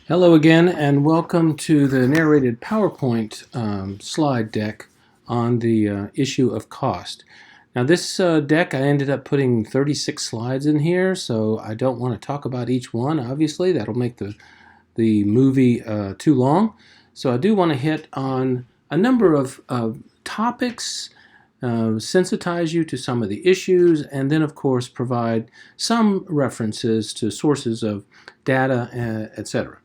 Hello again, and welcome to the narrated PowerPoint slide deck on the issue of cost. Now this deck, I ended up putting 36 slides in here, so I don't want to talk about each one, obviously. That'll make the movie too long. So I do want to hit on a number of topics, sensitize you to some of the issues, and then of course provide some references to sources of data, etc.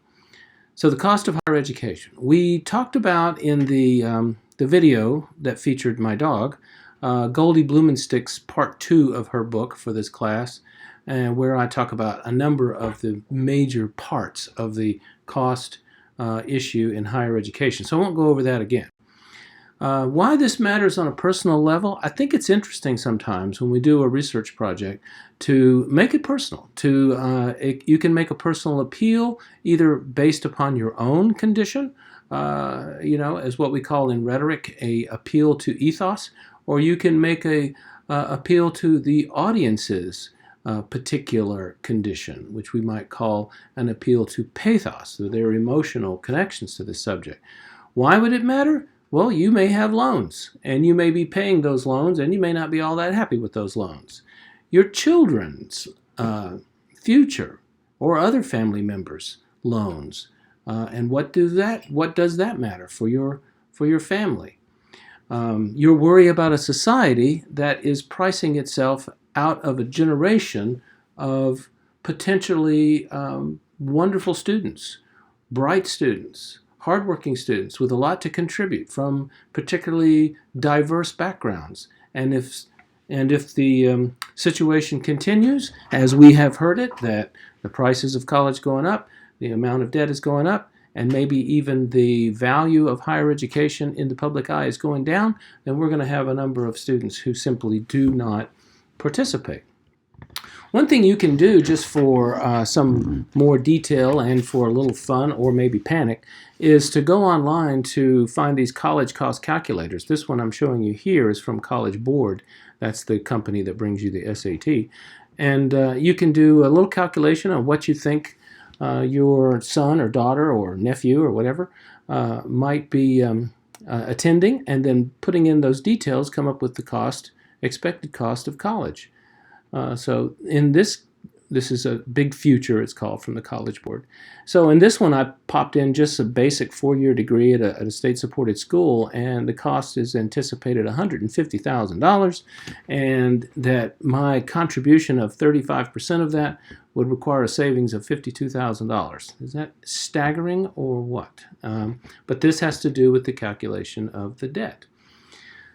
So the cost of higher education. We talked about in the video that featured my dog, Goldie Blumenstick's part 2 of her book for this class, where I talk about a number of the major parts of the cost issue in higher education. So I won't go over that again. Why this matters on a personal level, I think it's interesting sometimes when we do a research project to make it personal. You can make a personal appeal either based upon your own condition, as what we call in rhetoric a appeal to ethos, or you can make a appeal to the audience's particular condition, which we might call an appeal to pathos, so their emotional connections to the subject. Why would it matter? Well, you may have loans, and you may be paying those loans, and you may not be all that happy with those loans. Your children's future or other family members' loans, and what does that matter for your family? Your worry about a society that is pricing itself out of a generation of potentially wonderful students, bright students, hardworking students with a lot to contribute from particularly diverse backgrounds. And if the situation continues, as we have heard it, that the prices of college going up, the amount of debt is going up, and maybe even the value of higher education in the public eye is going down, then we're going to have a number of students who simply do not participate. One thing you can do just for some more detail and for a little fun or maybe panic is to go online to find these college cost calculators. This one I'm showing you here is from College Board. That's the company that brings you the SAT. And you can do a little calculation on what you think your son or daughter or nephew or whatever might be attending, and then putting in those details come up with the expected cost of college. So in this is a big future, it's called, from the College Board. So in this one, I popped in just a basic 4-year degree at a state-supported school, and the cost is anticipated $150,000, and that my contribution of 35% of that would require a savings of $52,000. Is that staggering or what? But this has to do with the calculation of the debt.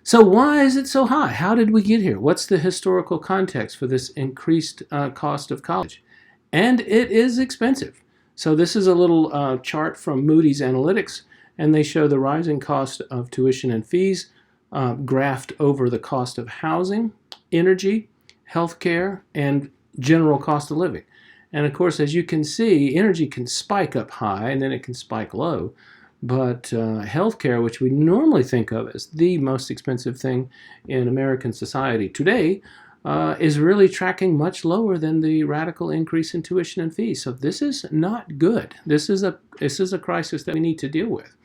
So why is it so high? How did we get here? What's the historical context for this increased cost of college? And it is expensive. So this is a little chart from Moody's Analytics, and they show the rising cost of tuition and fees graphed over the cost of housing, energy, healthcare, and general cost of living. And of course, as you can see, energy can spike up high and then it can spike low. But healthcare, which we normally think of as the most expensive thing in American society today, is really tracking much lower than the radical increase in tuition and fees. So this is not good. This is a crisis that we need to deal with.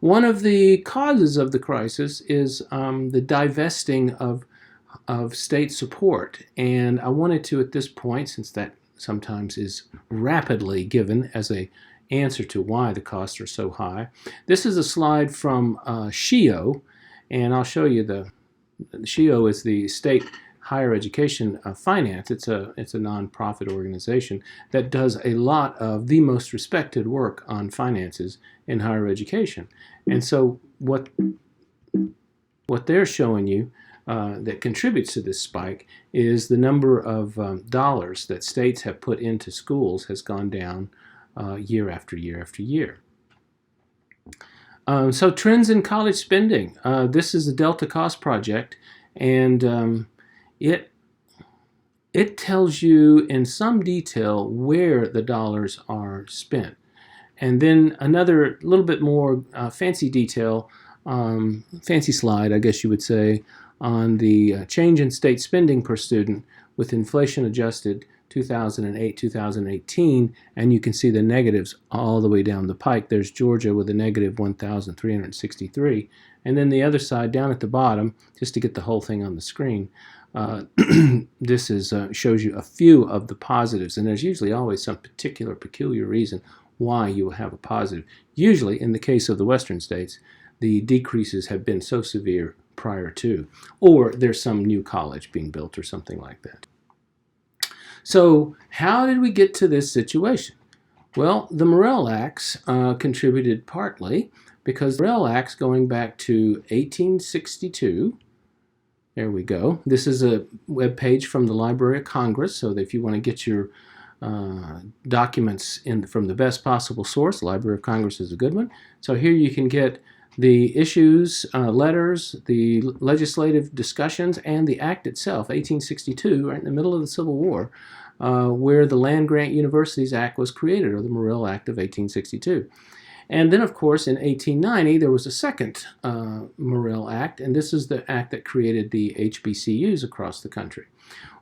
One of the causes of the crisis is the divesting of state support. And I wanted to, at this point, since that sometimes is rapidly given as a answer to why the costs are so high. This is a slide from SHEO, and I'll show you the SHEO is the State Higher Education Finance. It's a nonprofit organization that does a lot of the most respected work on finances in higher education. And so what they're showing you that contributes to this spike is the number of dollars that states have put into schools has gone down year after year after year. So trends in college spending. This is the Delta Cost Project, and it tells you in some detail where the dollars are spent. And then another little bit more fancy detail, fancy slide, I guess you would say, on the change in state spending per student with inflation adjusted 2008, 2018, and you can see the negatives all the way down the pike. There's Georgia with a negative 1,363. And then the other side, down at the bottom, just to get the whole thing on the screen, this is shows you a few of the positives. And there's usually always some peculiar reason why you will have a positive. Usually, in the case of the western states, the decreases have been so severe prior to, or there's some new college being built or something like that. So how did we get to this situation? Well, the Morrill Acts contributed partly because the Morrill Acts going back to 1862, there we go. This is a web page from the Library of Congress, so that if you want to get your documents from the best possible source, the Library of Congress is a good one. So here you can get the issues, letters, the legislative discussions, and the act itself, 1862, right in the middle of the Civil War, where the Land Grant Universities Act was created, or the Morrill Act of 1862. And then, of course, in 1890, there was a second Morrill Act, and this is the act that created the HBCUs across the country.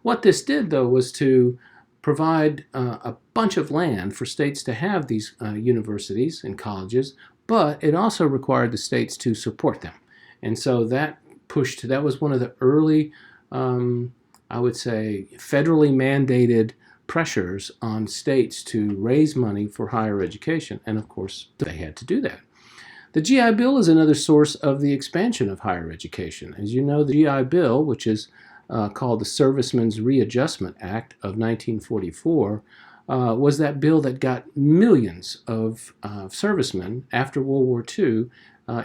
What this did, though, was to provide a bunch of land for states to have these universities and colleges, but it also required the states to support them. And so that was one of the early, I would say, federally mandated pressures on states to raise money for higher education. And of course, they had to do that. The GI Bill is another source of the expansion of higher education. As you know, the GI Bill, which is called the Servicemen's Readjustment Act of 1944, was that bill that got millions of servicemen after World War II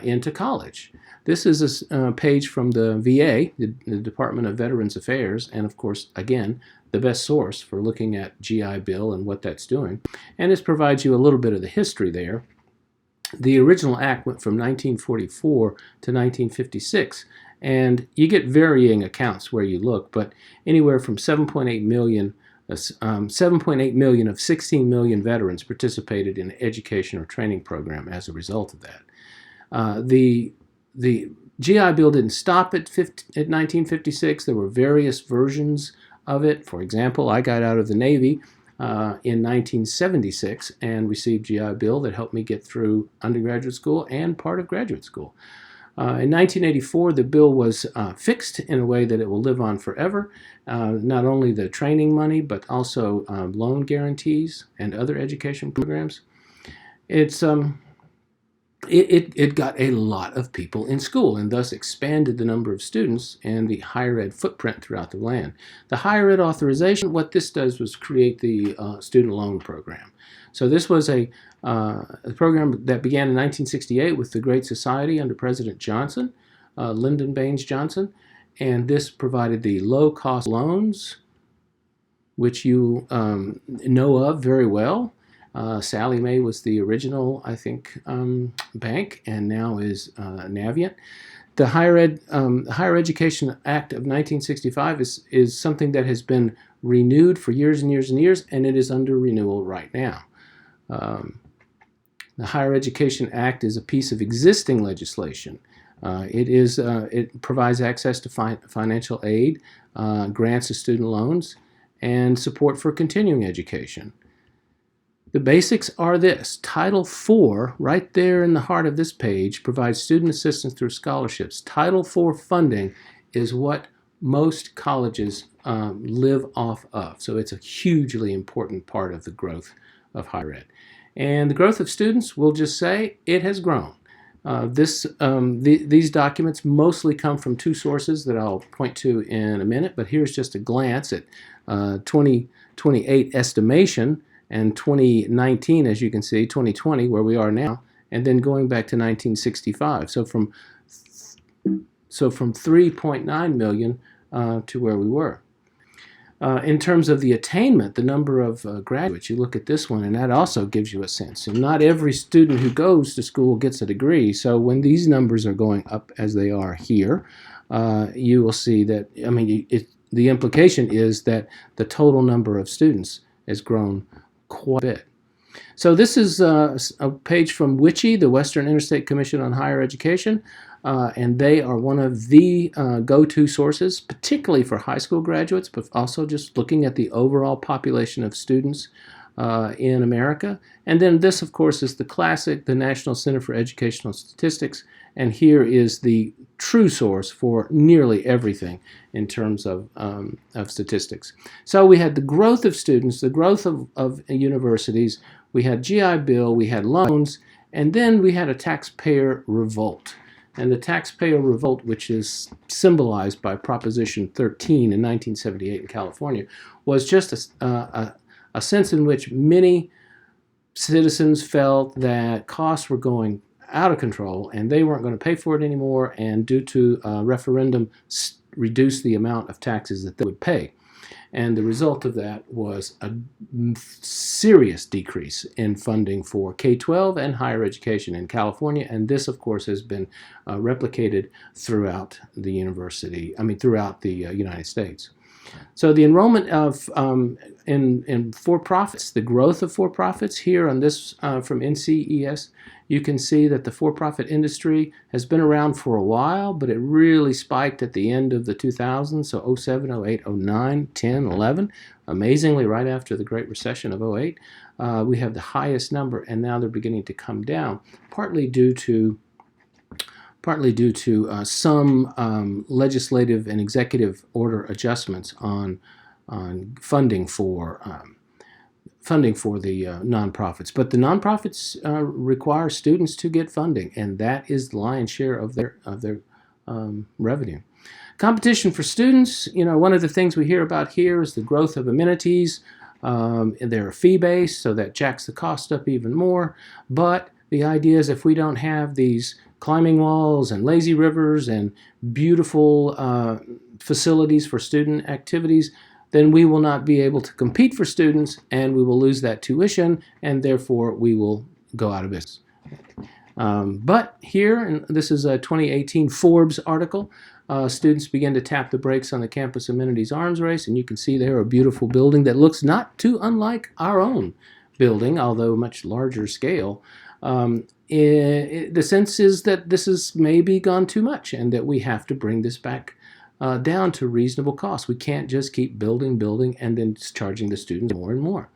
into college. This is a page from the VA, the Department of Veterans Affairs, and of course, again, the best source for looking at GI Bill and what that's doing. And this provides you a little bit of the history there. The original act went from 1944 to 1956, and you get varying accounts where you look, but anywhere from 7.8 million of 16 million veterans participated in an education or training program as a result of that. The GI Bill didn't stop at 1956. There were various versions of it. For example, I got out of the Navy in 1976 and received GI Bill that helped me get through undergraduate school and part of graduate school. In 1984, the bill was fixed in a way that it will live on forever. Not only the training money, but also loan guarantees and other education programs. It got a lot of people in school and thus expanded the number of students and the higher ed footprint throughout the land. The higher ed authorization, what this does was create the student loan program. So this was a program that began in 1968 with the Great Society under President Johnson, Lyndon Baines Johnson, and this provided the low-cost loans, which you know of very well. Sallie Mae was the original, I think, bank, and now is Navient. The Higher Education Act of 1965 is something that has been renewed for years and years and years, and it is under renewal right now. The Higher Education Act is a piece of existing legislation. It provides access to financial aid, grants to student loans, and support for continuing education. The basics are this. Title IV, right there in the heart of this page, provides student assistance through scholarships. Title IV funding is what most colleges live off of. So it's a hugely important part of the growth of higher ed. And the growth of students, we'll just say, it has grown. These documents mostly come from two sources that I'll point to in a minute, but here's just a glance at 2028 estimation and 2019, as you can see, 2020, where we are now, and then going back to 1965. So from 3.9 million to where we were. In terms of the attainment, the number of graduates, you look at this one, and that also gives you a sense. And not every student who goes to school gets a degree. So when these numbers are going up as they are here, you will see that, the implication is that the total number of students has grown quite a bit. So this is a page from WICHE, the Western Interstate Commission on Higher Education. and they are one of the go-to sources, particularly for high school graduates, but also just looking at the overall population of students in America. And then this, of course, is the classic, the National Center for Educational Statistics, and here is the true source for nearly everything in terms of statistics. So we had the growth of students, the growth of universities, we had GI Bill, we had loans, and then we had a taxpayer revolt. And the taxpayer revolt, which is symbolized by Proposition 13 in 1978 in California, was just a sense in which many citizens felt that costs were going out of control and they weren't going to pay for it anymore, and due to a referendum, reduce the amount of taxes that they would pay. And the result of that was a serious decrease in funding for K-12 and higher education in California, and this, of course, has been replicated throughout the throughout the United States. So the enrollment of in for-profits, the growth of for-profits here on this from NCES, you can see that the for-profit industry has been around for a while, but it really spiked at the end of the 2000s, so 07, 08, 09, 10, 11. Amazingly, right after the Great Recession of 08, we have the highest number, and now they're beginning to come down, partly due to some legislative and executive order adjustments on funding for the nonprofits. But the nonprofits require students to get funding, and that is the lion's share of their revenue. Competition for students. One of the things we hear about here is the growth of amenities. They're fee-based, so that jacks the cost up even more. But the idea is if we don't have these climbing walls and lazy rivers and beautiful facilities for student activities, then we will not be able to compete for students, and we will lose that tuition, and therefore we will go out of business. But here, and this is a 2018 Forbes article, students begin to tap the brakes on the campus amenities arms race, and you can see there a beautiful building that looks not too unlike our own building, although much larger scale. The sense is that this has maybe gone too much and that we have to bring this back down to reasonable costs. We can't just keep building and then charging the students more and more.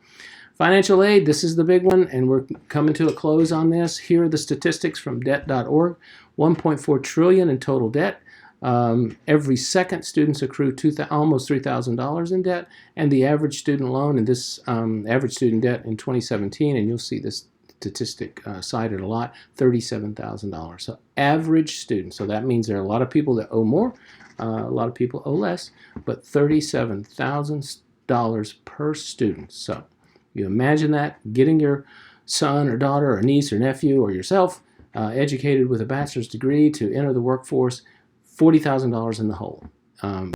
Financial aid, this is the big one, and we're coming to a close on this. Here are the statistics from debt.org. 1.4 trillion in total debt. Every second, students accrue almost $3,000 in debt, and the average student loan, and this average student debt in 2017, and you'll see this statistic cited a lot, $37,000. So average student, so that means there are a lot of people that owe more, a lot of people owe less, but $37,000 per student. So you imagine that, getting your son or daughter or niece or nephew or yourself educated with a bachelor's degree to enter the workforce, $40,000 in the hole.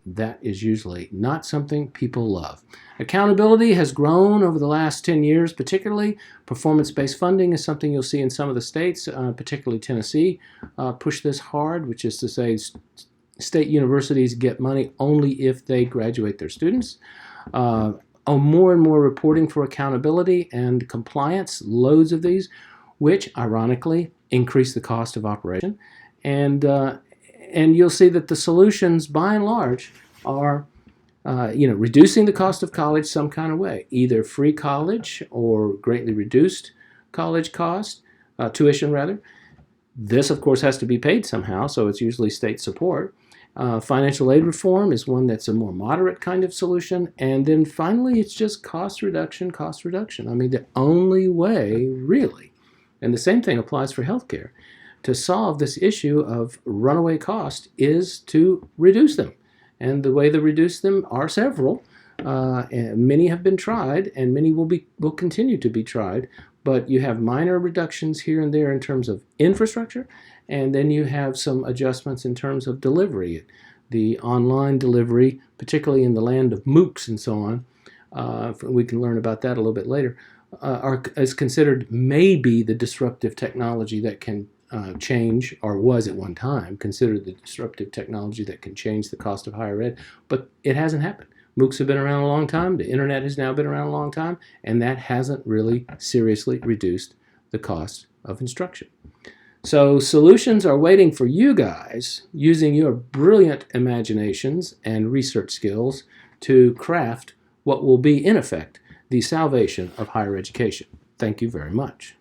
That is usually not something people love. Accountability has grown over the last 10 years, particularly. Performance-based funding is something you'll see in some of the states, particularly Tennessee, push this hard, which is to say state universities get money only if they graduate their students. More and more reporting for accountability and compliance, loads of these, which ironically increase the cost of operation. And you'll see that the solutions, by and large, are reducing the cost of college some kind of way, either free college or greatly reduced college cost, tuition rather. This, of course, has to be paid somehow, so it's usually state support. Financial aid reform is one that's a more moderate kind of solution. And then finally, it's just cost reduction. I mean, the only way, really, and the same thing applies for healthcare, to solve this issue of runaway cost is to reduce them. And the way to reduce them are several. And many have been tried, and many will continue to be tried. But you have minor reductions here and there in terms of infrastructure, and then you have some adjustments in terms of delivery. The online delivery, particularly in the land of MOOCs and so on, we can learn about that a little bit later, is considered maybe the disruptive technology that can change, or was at one time considered the disruptive technology that can change the cost of higher ed, but it hasn't happened. MOOCs have been around a long time, the internet has now been around a long time, and that hasn't really seriously reduced the cost of instruction. So solutions are waiting for you guys using your brilliant imaginations and research skills to craft what will be, in effect, the salvation of higher education. Thank you very much.